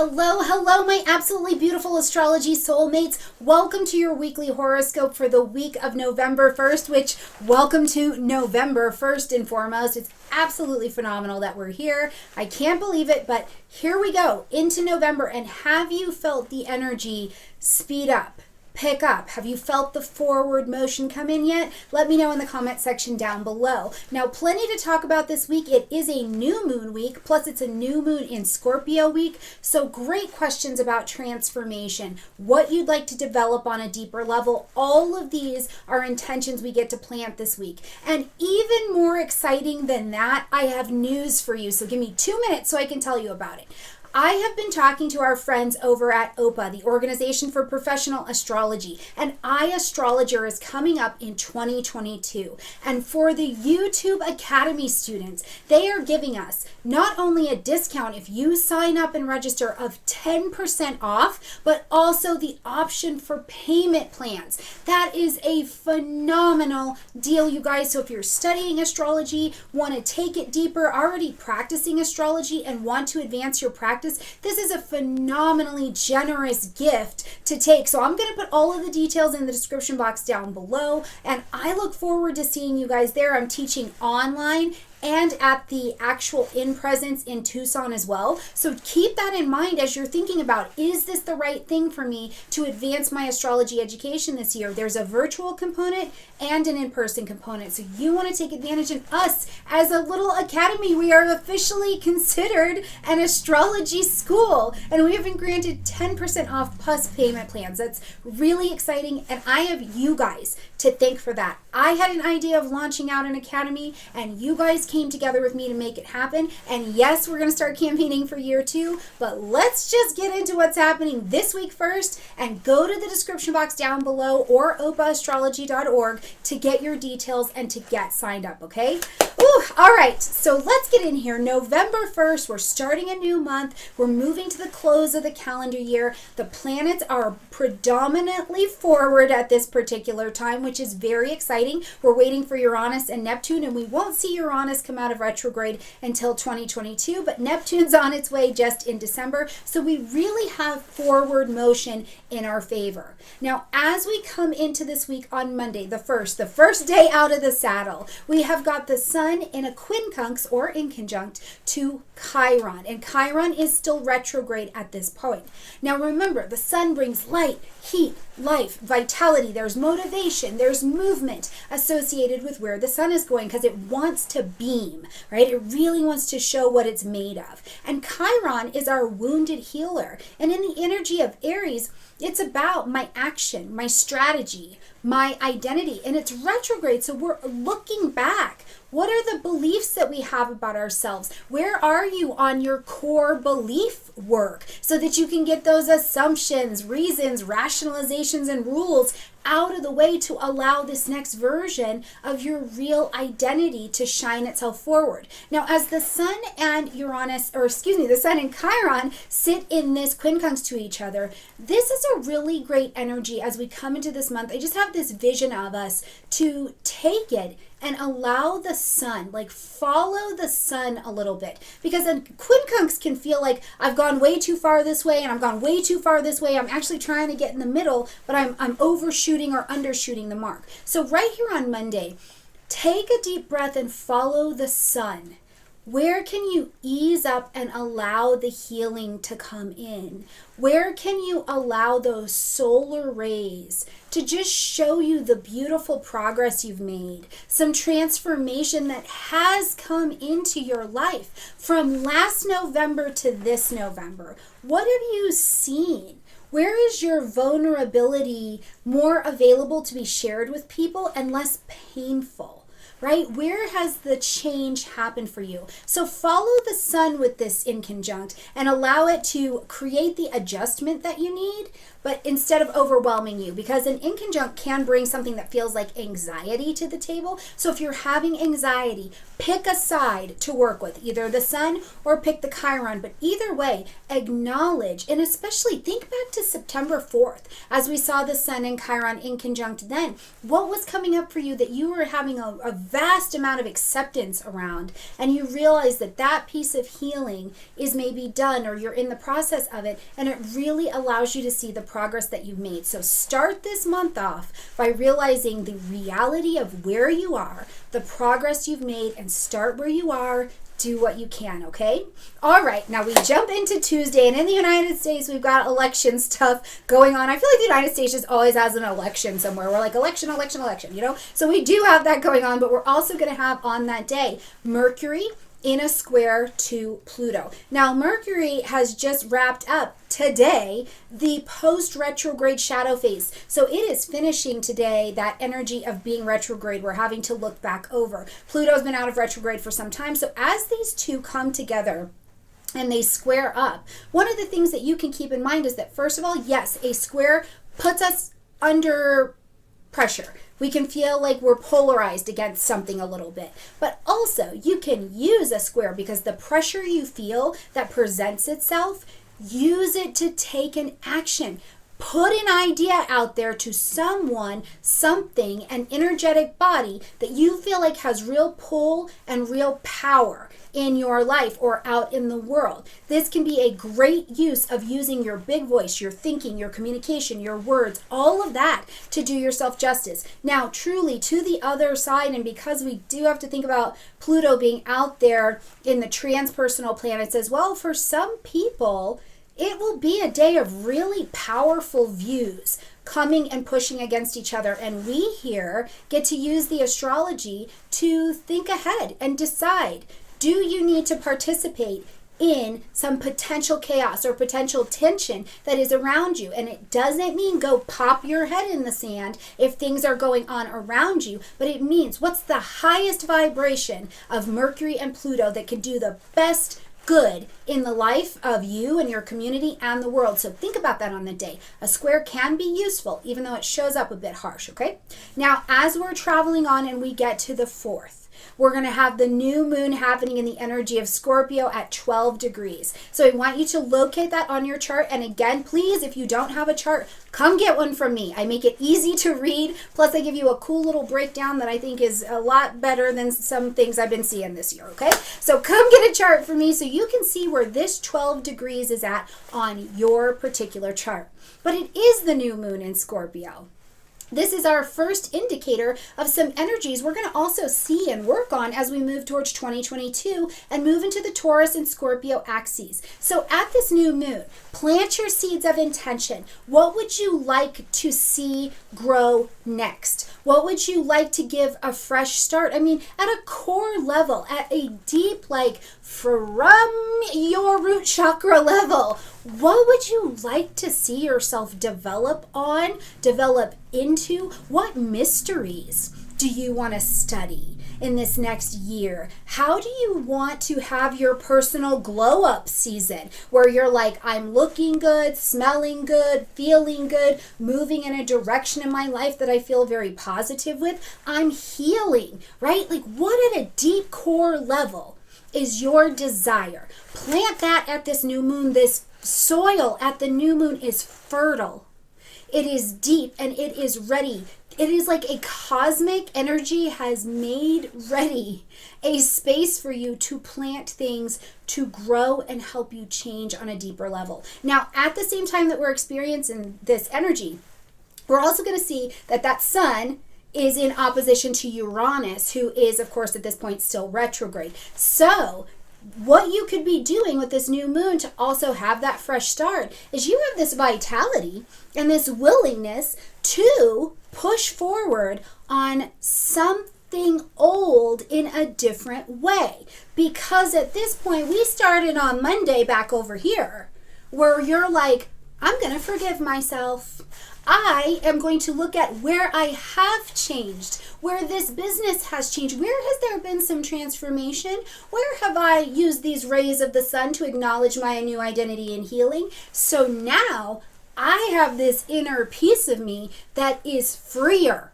Hello, hello, my absolutely beautiful astrology soulmates. Welcome to your weekly horoscope for the week of November 1st, which welcome to November first and foremost. It's absolutely phenomenal that we're here. I can't believe it, but here we go into November. And have you felt the energy speed up? Pick up? Have you felt the forward motion come in yet? Let me know in the comment section down below. Now, plenty to talk about this week. It is a new moon week, plus it's a new moon in Scorpio week. So great questions about transformation, what you'd like to develop on a deeper level. All of these are intentions we get to plant this week. And even more exciting than that, I have news for you. So give me 2 minutes so I can tell you about it. I have been talking to our friends over at OPA, the Organization for Professional Astrology, and iAstrologer is coming up in 2022. And for the YouTube Academy students, they are giving us not only a discount if you sign up and register of 10% off, but also the option for payment plans. That is a phenomenal deal, you guys. So if you're studying astrology, want to take it deeper, already practicing astrology, and want to advance your practice, this is a phenomenally generous gift to take. So I'm going to put all of the details in the description box down below, and I look forward to seeing you guys there. I'm teaching online and at the actual in-presence in Tucson as well. So keep that in mind as you're thinking about, is this the right thing for me to advance my astrology education this year? There's a virtual component and an in-person component. So you want to take advantage of us as a little academy. We are officially considered an astrology school, and we have been granted 10% off plus payment plans. That's really exciting, and I have you guys to thank for that. I had an idea of launching out an academy, and you guys came together with me to make it happen. And yes, we're going to start campaigning for year 2, but let's just get into what's happening this week first, and go to the description box down below or opaastrology.org to get your details and to get signed up, okay? Ooh, all right, so let's get in here. November 1st, we're starting a new month. We're moving to the close of the calendar year. The planets are predominantly forward at this particular time, which is very exciting. We're waiting for Uranus and Neptune, and we won't see Uranus come out of retrograde until 2022, but Neptune's on its way just in December. So we really have forward motion in our favor. Now, as we come into this week on Monday, the first day out of the saddle, we have got the sun in a quincunx or in conjunct to Chiron, and Chiron is still retrograde at this point. Now remember, the sun brings light, heat, life, vitality. There's motivation, there's movement associated with where the sun is going because it wants to beam, right? It really wants to show what it's made of. And Chiron is our wounded healer. And in the energy of Aries, it's about my action, my strategy, my identity, and it's retrograde. So we're looking back. What are the beliefs that we have about ourselves? Where are you on your core belief work so that you can get those assumptions, reasons, rationalizations, and rules out of the way to allow this next version of your real identity to shine itself forward? Now, as the sun and the sun and Chiron sit in this quincunx to each other, this is a really great energy as we come into this month. I just have this vision of us to take it and allow the sun, like follow the sun a little bit. Because a quincunx can feel like I've gone way too far this way and I've gone way too far this way. I'm actually trying to get in the middle, but I'm overshooting or undershooting the mark. So right here on Monday, take a deep breath and follow the sun. Where can you ease up and allow the healing to come in? Where can you allow those solar rays to just show you the beautiful progress you've made? Some transformation that has come into your life from last November to this November. What have you seen? Where is your vulnerability more available to be shared with people and less painful? Right? Where has the change happened for you? So follow the sun with this in conjunct and allow it to create the adjustment that you need, but instead of overwhelming you, because an in conjunct can bring something that feels like anxiety to the table. So if you're having anxiety, pick a side to work with, either the sun or pick the Chiron, but either way, acknowledge, and especially think back to September 4th, as we saw the sun and Chiron in conjunct then. What was coming up for you that you were having a vast amount of acceptance around, and you realize that that piece of healing is maybe done or you're in the process of it, and it really allows you to see the progress that you've made. So start this month off by realizing the reality of where you are, the progress you've made, and start where you are. Do what you can, okay? All right, now we jump into Tuesday, and in the United States, we've got election stuff going on. I feel like the United States just always has an election somewhere. We're like election, election, election, you know? So we do have that going on, but we're also going to have on that day Mercury in a square to Pluto. Now, Mercury has just wrapped up today the post-retrograde shadow phase. So it is finishing today that energy of being retrograde. We're having to look back over. Pluto's been out of retrograde for some time. So as these two come together and they square up, one of the things that you can keep in mind is that, first of all, yes, a square puts us under pressure. We can feel like we're polarized against something a little bit. But also, you can use a square because the pressure you feel that presents itself, use it to take an action. Put an idea out there to someone, something, an energetic body that you feel like has real pull and real power in your life or out in the world. This can be a great use of using your big voice, your thinking, your communication, your words, all of that to do yourself justice. Now, truly, to the other side, and because we do have to think about Pluto being out there in the transpersonal planets as well, for some people, it will be a day of really powerful views coming and pushing against each other. And we here get to use the astrology to think ahead and decide, do you need to participate in some potential chaos or potential tension that is around you? And it doesn't mean go pop your head in the sand if things are going on around you, but it means what's the highest vibration of Mercury and Pluto that can do the best good in the life of you and your community and the world. So think about that on the day. A square can be useful, even though it shows up a bit harsh, okay? Now, as we're traveling on and we get to the 4th, we're going to have the new moon happening in the energy of Scorpio at 12 degrees. So I want you to locate that on your chart. And again, please, if you don't have a chart, come get one from me. I make it easy to read. Plus, I give you a cool little breakdown that I think is a lot better than some things I've been seeing this year, okay? So come get a chart from me so you can see where this 12 degrees is at on your particular chart. But it is the new moon in Scorpio. This is our first indicator of some energies we're going to also see and work on as we move towards 2022 and move into the Taurus and Scorpio axes. So at this new moon, plant your seeds of intention. What would you like to see grow next? What would you like to give a fresh start? I mean, at a core level, at a deep, like from your root chakra level, what would you like to see yourself develop on, develop into? What mysteries do you want to study in this next year? How do you want to have your personal glow up season where you're like, I'm looking good, smelling good, feeling good, moving in a direction in my life that I feel very positive with? I'm healing, right? Like, what at a deep core level is your desire? Plant that at this new moon. This soil at the new moon is fertile. It is deep and it is ready. It is like a cosmic energy has made ready a space for you to plant things to grow and help you change on a deeper level. Now, at the same time that we're experiencing this energy, we're also going to see that that sun is in opposition to Uranus, who is, of course, at this point still retrograde. So what you could be doing with this new moon to also have that fresh start is you have this vitality and this willingness to push forward on something old in a different way. Because at this point, we started on Monday back over here, where you're like, I'm going to forgive myself. I am going to look at where I have changed, where this business has changed. Where has there been some transformation? Where have I used these rays of the sun to acknowledge my new identity and healing? So now I have this inner piece of me that is freer,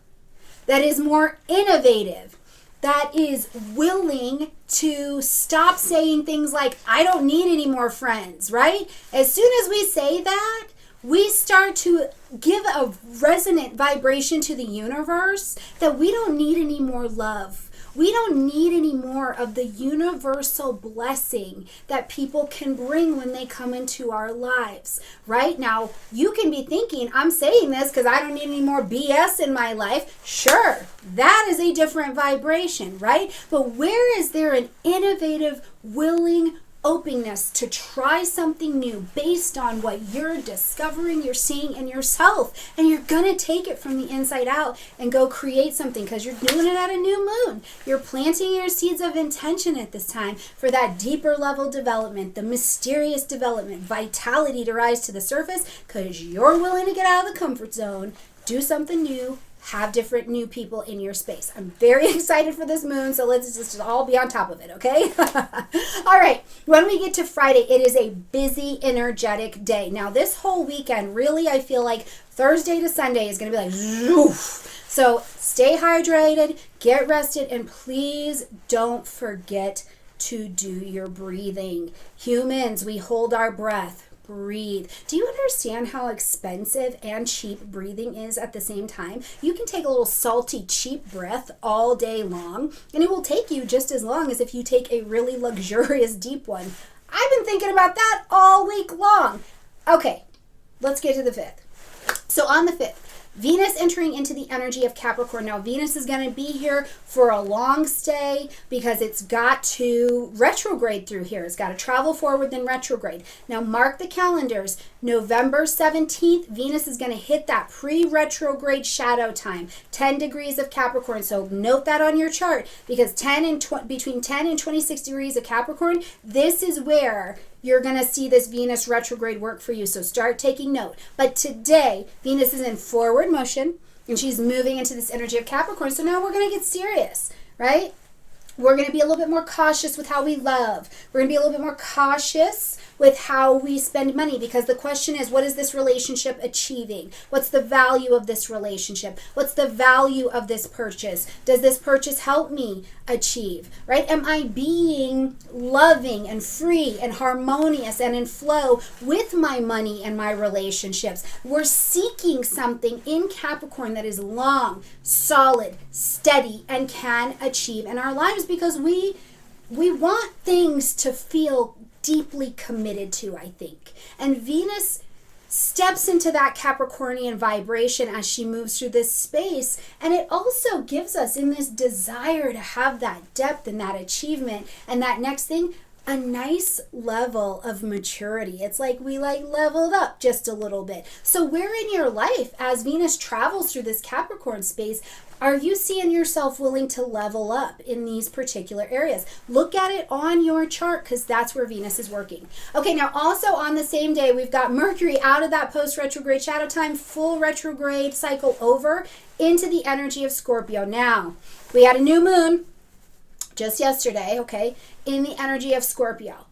that is more innovative, that is willing to stop saying things like, I don't need any more friends, right? As soon as we say that, we start to give a resonant vibration to the universe that we don't need any more love. We don't need any more of the universal blessing that people can bring when they come into our lives. Right now, you can be thinking, I'm saying this because I don't need any more BS in my life. Sure, that is a different vibration, right? But where is there an innovative, willing openness to try something new based on what you're discovering, you're seeing in yourself, and you're gonna take it from the inside out and go create something because you're doing it at a new moon. You're planting your seeds of intention at this time for that deeper level development, the mysterious development, vitality to rise to the surface because you're willing to get out of the comfort zone, do something new, have different new people in your space. I'm very excited for this moon, so let's just all be on top of it, okay? All right, when we get to Friday, it is a busy, energetic day. Now, this whole weekend, really, I feel like Thursday to Sunday is going to be like, zoof. So stay hydrated, get rested, and please don't forget to do your breathing. Humans, we hold our breath. Breathe. Do you understand how expensive and cheap breathing is at the same time? You can take a little salty, cheap breath all day long, and it will take you just as long as if you take a really luxurious, deep one. I've been thinking about that all week long. Okay, let's get to the 5th. So on the 5th, Venus entering into the energy of Capricorn. Now, Venus is going to be here for a long stay because it's got to retrograde through here. It's got to travel forward, then retrograde. Now, mark the calendars. November 17th, Venus is going to hit that pre-retrograde shadow time, 10 degrees of Capricorn. So note that on your chart because between 10 and 26 degrees of Capricorn, this is where you're going to see this Venus retrograde work for you. So start taking note. But today, Venus is in forward motion and she's moving into this energy of Capricorn. So now we're going to get serious, right? We're going to be a little bit more cautious with how we love. We're going to be a little bit more cautious with how we spend money because the question is, what is this relationship achieving? What's the value of this relationship? What's the value of this purchase? Does this purchase help me achieve, right? Am I being loving and free and harmonious and in flow with my money and my relationships? We're seeking something in Capricorn that is long, solid, steady, and can achieve in our lives because we want things to feel deeply committed to, I think. And Venus steps into that Capricornian vibration as she moves through this space. And it also gives us in this desire to have that depth and that achievement and that next thing, a nice level of maturity. It's like we leveled up just a little bit. So where in your life, as Venus travels through this Capricorn space, are you seeing yourself willing to level up in these particular areas? Look at it on your chart because that's where Venus is working. Okay, now also on the same day, we've got Mercury out of that post-retrograde shadow time, full retrograde cycle over into the energy of Scorpio. Now, we had a new moon just yesterday, okay, in the energy of Scorpio.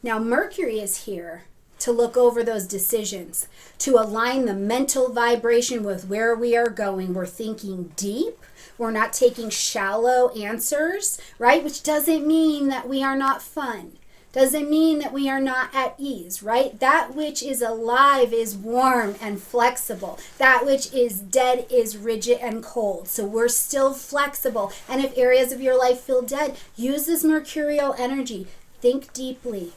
Now, Mercury is here to look over those decisions, to align the mental vibration with where we are going. We're thinking deep. We're not taking shallow answers, right? Which doesn't mean that we are not fun. Doesn't mean that we are not at ease, right? That which is alive is warm and flexible. That which is dead is rigid and cold. So we're still flexible. And if areas of your life feel dead, use this mercurial energy. Think deeply.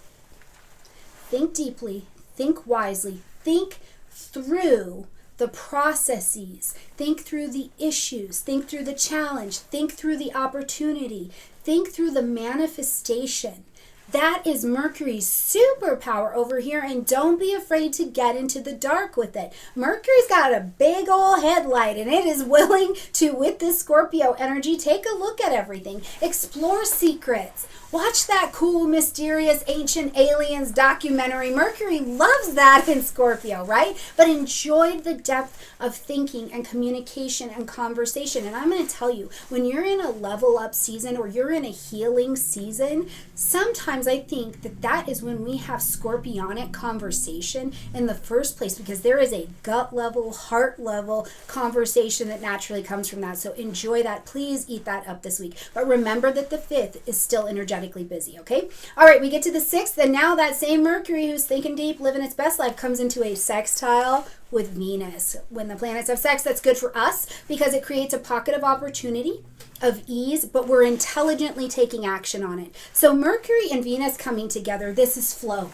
Think deeply, think wisely, think through the processes, think through the issues, think through the challenge, think through the opportunity, think through the manifestation. That is Mercury's superpower over here, and don't be afraid to get into the dark with it. Mercury's got a big old headlight, and it is willing to, with this Scorpio energy, take a look at everything, explore secrets. Watch that cool, mysterious, ancient aliens documentary. Mercury loves that in Scorpio, right? But enjoy the depth of thinking and communication and conversation. And I'm going to tell you, when you're in a level up season or you're in a healing season, sometimes I think that is when we have scorpionic conversation in the first place because there is a gut level, heart level conversation that naturally comes from that. So enjoy that. Please eat that up this week. But remember that the 5th is still energetic. energetically busy, okay? All right, we get to the 6th, and now that same Mercury who's thinking deep, living its best life, comes into a sextile with Venus. When the planets have sex, that's good for us because it creates a pocket of opportunity, of ease, but we're intelligently taking action on it. So Mercury and Venus coming together, this is flow.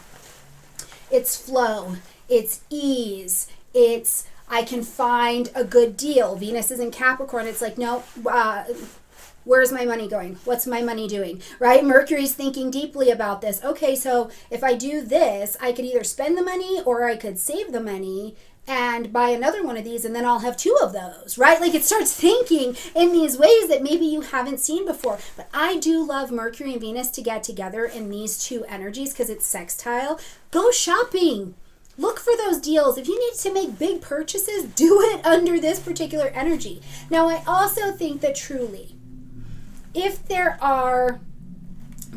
It's flow. It's ease. It's I can find a good deal. Venus is in Capricorn. It's like, no, where's my money going? What's my money doing? Right? Mercury's thinking deeply about this. Okay, so if I do this, I could either spend the money or I could save the money and buy another one of these, and then I'll have 2 of those, right? Like it starts thinking in these ways that maybe you haven't seen before. But I do love Mercury and Venus to get together in these 2 energies because it's sextile. Go shopping. Look for those deals. If you need to make big purchases, do it under this particular energy. Now, I also think that truly, if there are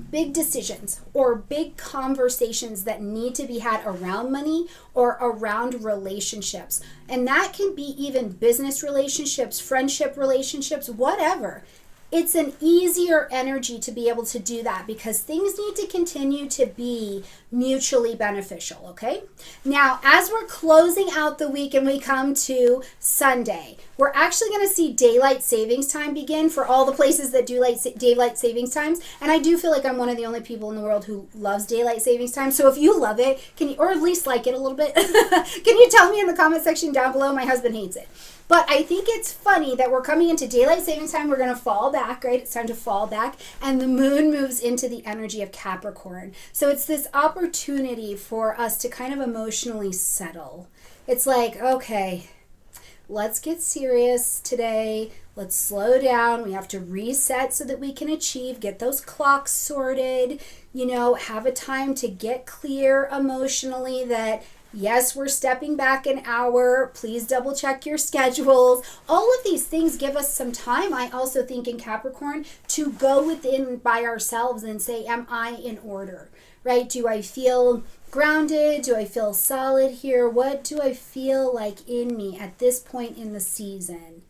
big decisions or big conversations that need to be had around money or around relationships, and that can be even business relationships, friendship relationships, whatever, it's an easier energy to be able to do that because things need to continue to be mutually beneficial, okay? Now, as we're closing out the week and we come to Sunday, we're actually going to see daylight savings time begin for all the places that do daylight savings times. And I do feel like I'm one of the only people in the world who loves daylight savings time. So if you love it, can you, or at least like it a little bit, can you tell me in the comment section down below? My husband hates it. But I think it's funny that we're coming into daylight savings time. We're going to fall back, right? It's time to fall back. And the moon moves into the energy of Capricorn. So it's this opportunity for us to kind of emotionally settle. It's like, okay, let's get serious today. Let's slow down. We have to reset so that we can achieve, get those clocks sorted, have a time to get clear emotionally that yes, we're stepping back an hour. Please double check your schedules. All of these things give us some time, I also think, in Capricorn, to go within by ourselves and say, am I in order, right? Do I feel grounded? Do I feel solid here? What do I feel like in me at this point in the season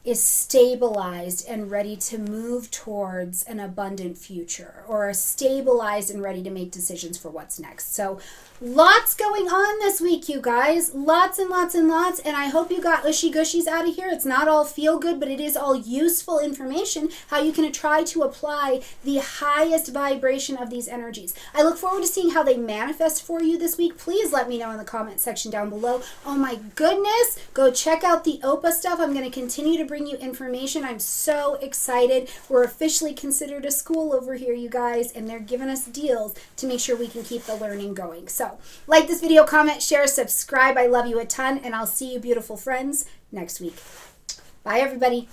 is stabilized and ready to move towards an abundant future, or stabilized and ready to make decisions for what's next? So lots going on this week, you guys. Lots and lots and lots. And I hope you got ushy gushies out of here. It's not all feel good, but it is all useful information, how you can try to apply the highest vibration of these energies. I look forward to seeing how they manifest for you this week. Please let me know in the comment section down below. Oh my goodness. Go check out the OPA stuff. I'm going to continue to bring you information. I'm so excited. We're officially considered a school over here, you guys, and they're giving us deals to make sure we can keep the learning going. So like this video, comment, share, subscribe. I love you a ton, and I'll see you beautiful friends next week. Bye, everybody.